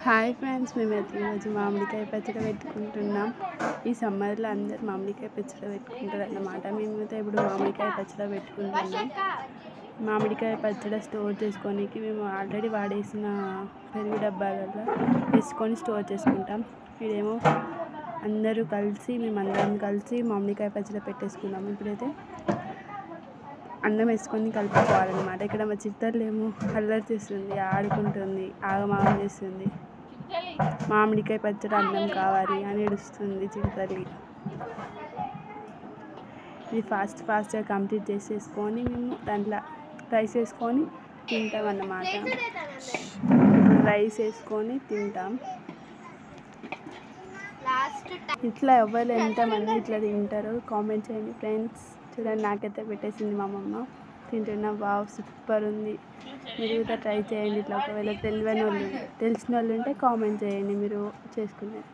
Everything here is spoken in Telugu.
హాయ్ ఫ్రెండ్స్, మేమైతే ఈరోజు మామిడికాయ పచ్చడి పెట్టుకుంటున్నాం. ఈ సమ్మర్లో అందరు మామిడికాయ పచ్చడి పెట్టుకుంటారు అన్నమాట. మేమైతే ఇప్పుడు మామిడికాయ పచ్చడి పెట్టుకుంటున్నాం. మామిడికాయ పచ్చడి స్టోర్ చేసుకోనికి మేము ఆల్రెడీ వాడేసిన పెరుగు డబ్బాలలో వేసుకొని స్టోర్ చేసుకుంటాం. ఇదేమో మేమందరం కలిసి మామిడికాయ పచ్చడి పెట్టేసుకున్నాము. ఇప్పుడైతే అన్నం వేసుకొని కలుపుకోవాలన్నమాట. ఇక్కడ మా చిత్తర్లేమో అల్లరి చేస్తుంది, ఆడుకుంటుంది, ఆగమాగం చేస్తుంది. మామిడికాయ పచ్చడి అన్నం కావాలి అని ఏడుస్తుంది చిత్తల్లి. ఇది ఫాస్ట్గా కంప్లీట్ చేసేసుకొని మేము దాంట్లో రైస్ వేసుకొని తింటాం అన్నమాట. రైస్ వేసుకొని తింటాం. ఇట్లా ఎవరు ఎంతమంది ఇట్లా తింటారో కామెంట్ చేయండి ఫ్రెండ్స్. చూడండి, నాకైతే పెట్టేసింది మా అమ్మమ్మ. తింటున్నా. వావ్, సూపర్ ఉంది. మీరు కూడా ట్రై చేయండి. ఇట్లా ఒకవేళ తెలిసిన వాళ్ళు ఉంటే కామెంట్ చేయండి మీరు చేసుకునేది.